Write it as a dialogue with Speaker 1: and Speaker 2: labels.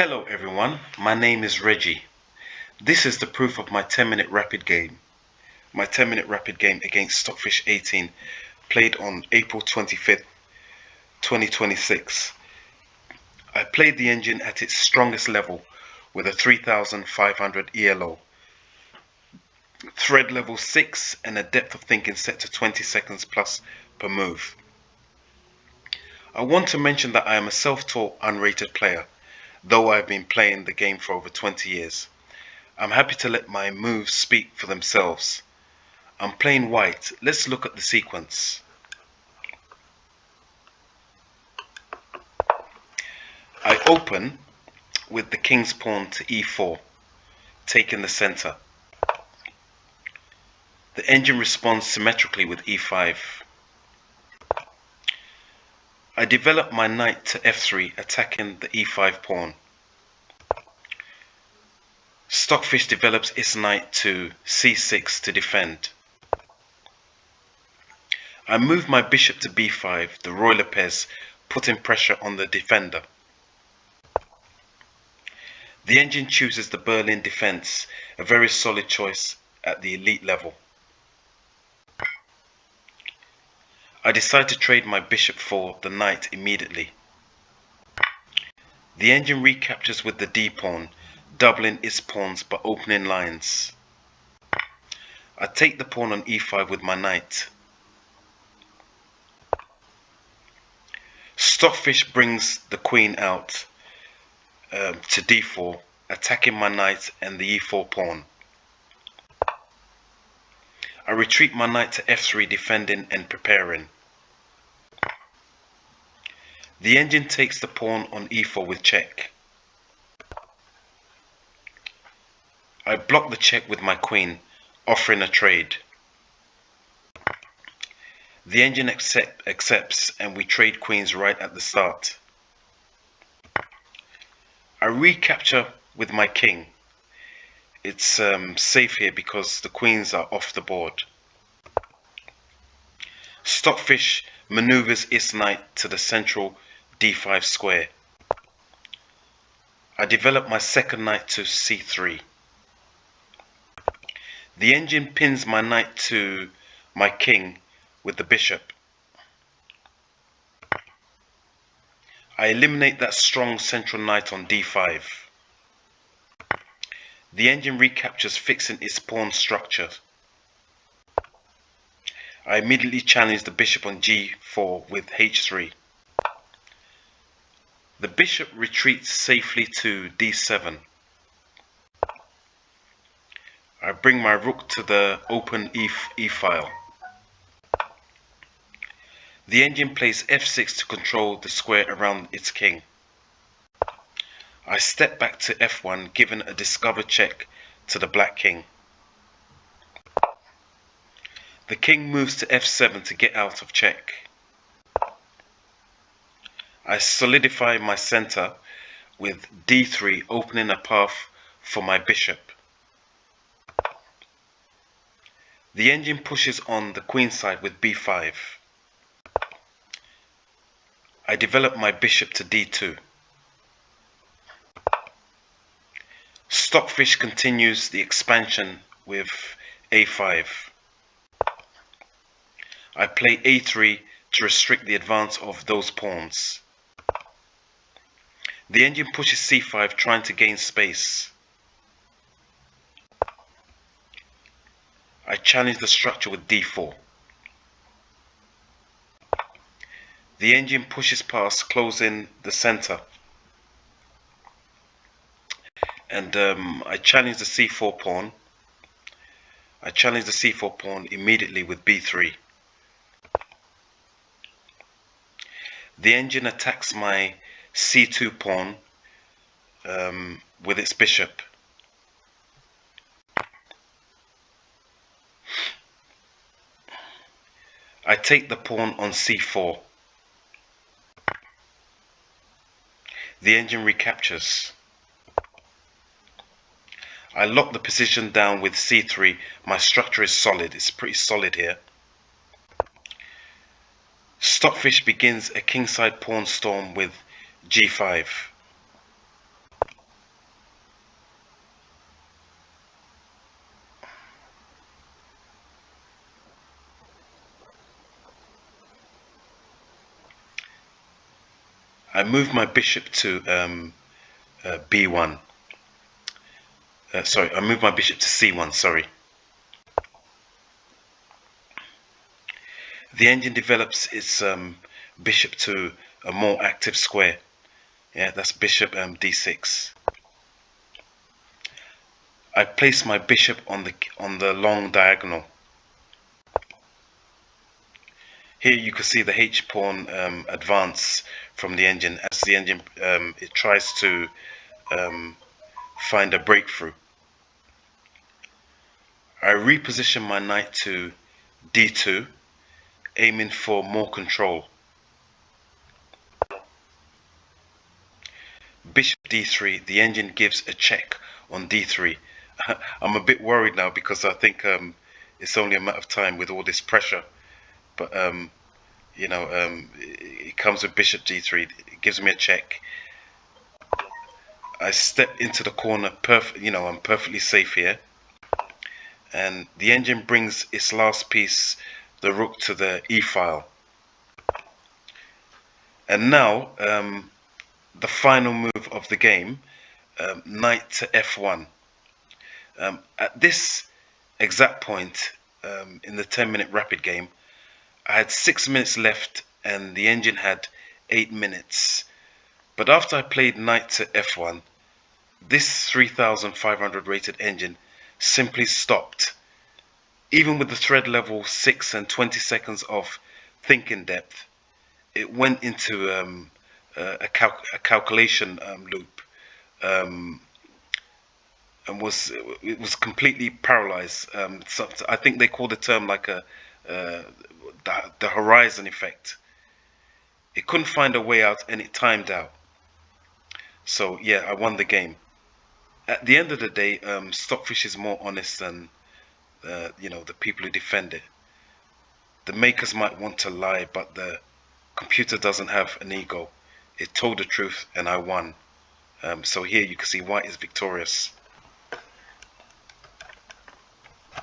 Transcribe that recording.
Speaker 1: Hello everyone, my name is Reggie. This is the proof of my 10-minute rapid game. My 10-minute rapid game against Stockfish 18, played on April 25th, 2026. I played the engine at its strongest level with a 3500 ELO, thread level 6 and a depth of thinking set to 20 seconds plus per move. I want to mention that I am a self-taught unrated player, though I've been playing the game for over 20 years. I'm happy to let my moves speak for themselves. I'm playing white. Let's look at the sequence. I open with the king's pawn to e4, taking the center. The engine responds symmetrically with e5. I develop my knight to f3, attacking the e5 pawn. Stockfish develops its knight to c6 to defend. I move my bishop to b5, the Roy Lopez, putting pressure on the defender. The engine chooses the Berlin defense, a very solid choice at the elite level. I decide to trade my bishop for the knight immediately. The engine recaptures with the d-pawn, doubling its pawns but opening lines. I take the pawn on e5 with my knight. Stockfish brings the queen out to d4, attacking my knight and the e4 pawn. I retreat my knight to f3, defending and preparing. The engine takes the pawn on e4 with check. I block the check with my queen, offering a trade. The engine accepts and we trade queens right at the start. I recapture with my king. It's safe here because the queens are off the board. Stockfish maneuvers its knight to the central d5 square. I develop my second knight to c3. The engine pins my knight to my king with the bishop. I eliminate that strong central knight on d5. The engine recaptures, fixing its pawn structure. I immediately challenge the bishop on g4 with h3. The bishop retreats safely to d7. I bring my rook to the open e-file. The engine plays f6 to control the square around its king. I step back to f1, giving a discovered check to the black king. The king moves to f7 to get out of check. I solidify my center with d3, opening a path for my bishop. The engine pushes on the queen side with b5. I develop my bishop to d2. Stockfish continues the expansion with a5. I play a3 to restrict the advance of those pawns. The engine pushes c5, trying to gain space. I challenge the structure with d4. The engine pushes past, closing the center. And I challenge the c4 pawn. I challenge the c4 pawn immediately with b3. The engine attacks my c2 pawn with its bishop. I take the pawn on c4. The engine recaptures. I lock the position down with c3. My structure is solid. It's pretty solid here. Stockfish begins a kingside pawn storm with g5. I moved my bishop to B1. Sorry, I moved my bishop to C1. Sorry. The engine develops its bishop to a more active square. Yeah, that's bishop D6. I place my bishop on the long diagonal. Here you can see the H pawn advance from the engine as the engine it tries to find a breakthrough. I reposition my knight to D2, aiming for more control. Bishop D3, the engine gives a check on D3. I'm a bit worried now because I think it's only a matter of time with all this pressure. But it comes with bishop D3. It gives me a check. I step into the corner. I'm perfectly safe here. And the engine brings its last piece, the rook, to the E file. And now the final move of the game, knight to F1. At this exact point in the 10-minute rapid game, I had 6 minutes left and the engine had 8 minutes. But after I played knight to F1, this 3500 rated engine simply stopped. Even with the thread level 6 and 20 seconds of thinking depth, it went into a calculation loop and it was completely paralyzed. So I think they call the term like the horizon effect. It couldn't find a way out and it timed out. So yeah, I won the game. At the end of the day, Stockfish is more honest than the people who defend it. The makers might want to lie, but the computer doesn't have an ego. It told the truth and I won. So here you can see white is victorious.